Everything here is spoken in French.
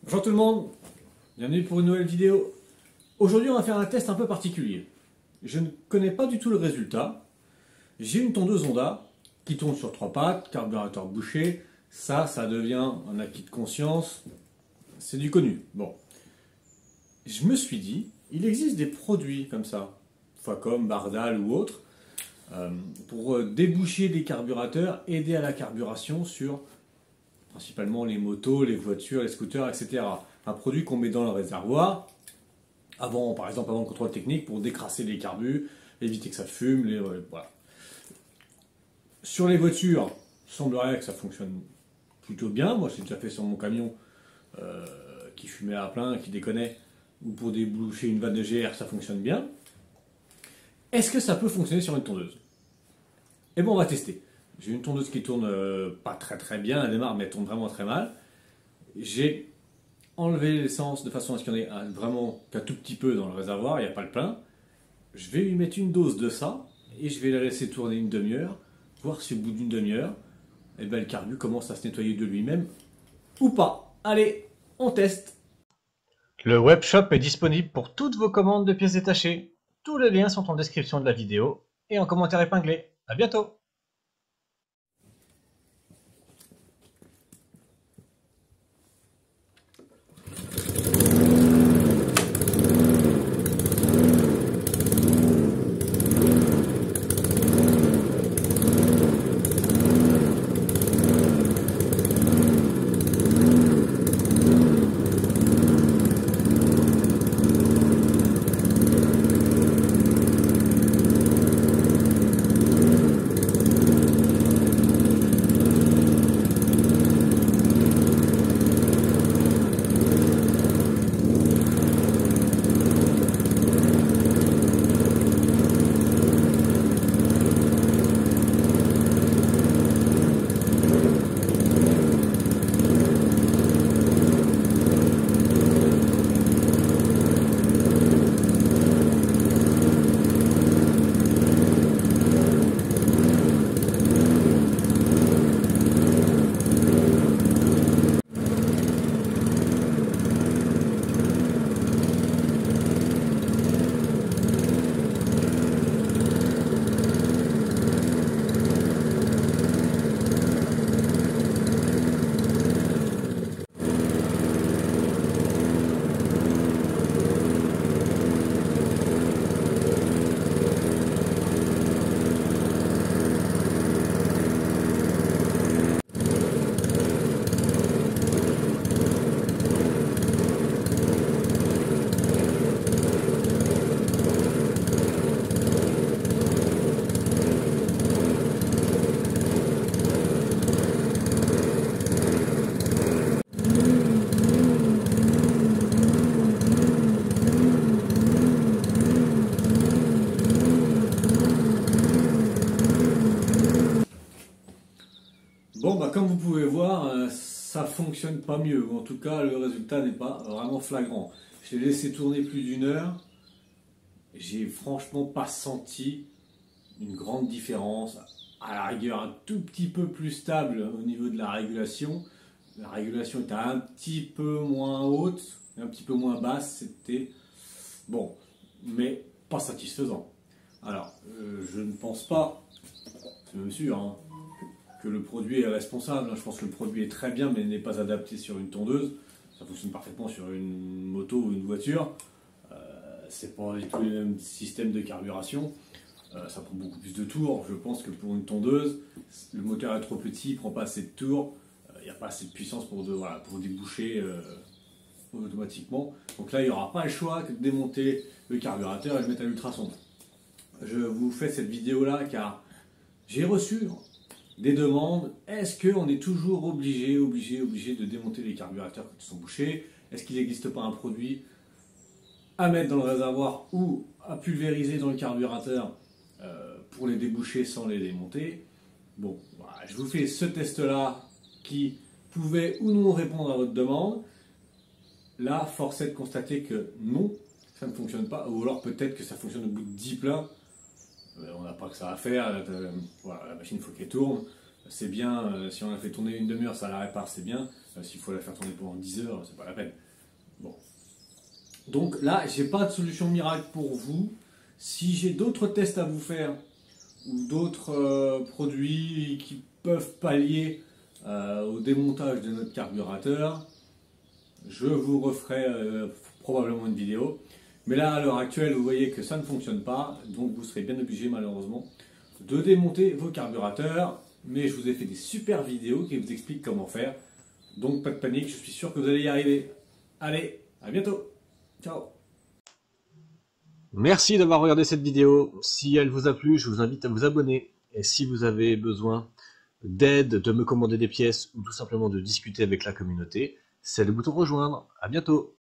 Bonjour tout le monde, bienvenue pour une nouvelle vidéo. Aujourd'hui on va faire un test un peu particulier. Je ne connais pas du tout le résultat. J'ai une tondeuse Honda qui tourne sur 3 pattes, carburateur bouché. Ça devient un acquis de conscience. C'est du connu. Bon. Je me suis dit, il existe des produits comme ça, Facom, Bardal ou autres, pour déboucher des carburateurs, aider à la carburation sur principalement les motos, les voitures, les scooters, etc. Un produit qu'on met dans le réservoir, par exemple avant le contrôle technique, pour décrasser les carbus, éviter que ça fume, voilà. Sur les voitures, il semblerait que ça fonctionne plutôt bien. Moi, j'ai déjà fait sur mon camion qui fumait à plein, qui déconnait, ou pour déboucher une vanne de GR, ça fonctionne bien. Est-ce que ça peut fonctionner sur une tondeuse? Eh bien, on va tester. J'ai une tondeuse qui tourne pas très bien, elle démarre, mais elle tourne vraiment très mal. J'ai enlevé l'essence de façon à ce qu'il y en ait vraiment qu'un tout petit peu dans le réservoir, il n'y a pas le plein. Je vais lui mettre une dose de ça et je vais la laisser tourner une demi-heure, voir si au bout d'une demi-heure, eh ben, le carbu commence à se nettoyer de lui-même ou pas. Allez, on teste. Le webshop est disponible pour toutes vos commandes de pièces détachées. Tous les liens sont en description de la vidéo et en commentaire épinglé. À bientôt. Bon, comme vous pouvez voir, ça fonctionne pas mieux, ou en tout cas le résultat n'est pas vraiment flagrant. Je l'ai laissé tourner plus d'une heure, j'ai franchement pas senti une grande différence. À la rigueur, un tout petit peu plus stable au niveau de la régulation. La régulation était un petit peu moins haute, un petit peu moins basse, c'était bon, mais pas satisfaisant. Alors, je ne pense pas, c'est même sûr, hein, que le produit est responsable. Je pense que le produit est très bien, mais n'est pas adapté sur une tondeuse. Ça fonctionne parfaitement sur une moto ou une voiture. C'est pas du tout le même système de carburation. Ça prend beaucoup plus de tours. Je pense que pour une tondeuse, le moteur est trop petit, il prend pas assez de tours. Il n'y a pas assez de puissance pour déboucher automatiquement. Donc là, il n'y aura pas le choix que de démonter le carburateur et de mettre à l'ultrason. Je vous fais cette vidéo là car j'ai reçu des demandes. Est-ce qu'on est toujours obligé de démonter les carburateurs quand ils sont bouchés? Est-ce qu'il n'existe pas un produit à mettre dans le réservoir ou à pulvériser dans le carburateur pour les déboucher sans les démonter? Bon, voilà, je vous fais ce test là qui pouvait ou non répondre à votre demande. Là, force est de constater que non, ça ne fonctionne pas, ou alors peut-être que ça fonctionne au bout de 10 pleins. On n'a pas que ça à faire, voilà, la machine il faut qu'elle tourne. C'est bien, si on la fait tourner une demi-heure, ça la répare, c'est bien. S'il faut la faire tourner pendant 10 heures, c'est pas la peine. Bon. Donc là, j'ai pas de solution miracle pour vous. Si j'ai d'autres tests à vous faire ou d'autres produits qui peuvent pallier au démontage de notre carburateur, je vous referai probablement une vidéo. Mais là, à l'heure actuelle, vous voyez que ça ne fonctionne pas, donc vous serez bien obligé malheureusement de démonter vos carburateurs. Mais je vous ai fait des super vidéos qui vous expliquent comment faire. Donc pas de panique, je suis sûr que vous allez y arriver. Allez, à bientôt. Ciao. Merci d'avoir regardé cette vidéo. Si elle vous a plu, je vous invite à vous abonner. Et si vous avez besoin d'aide, de me commander des pièces ou tout simplement de discuter avec la communauté, c'est le bouton rejoindre. À bientôt.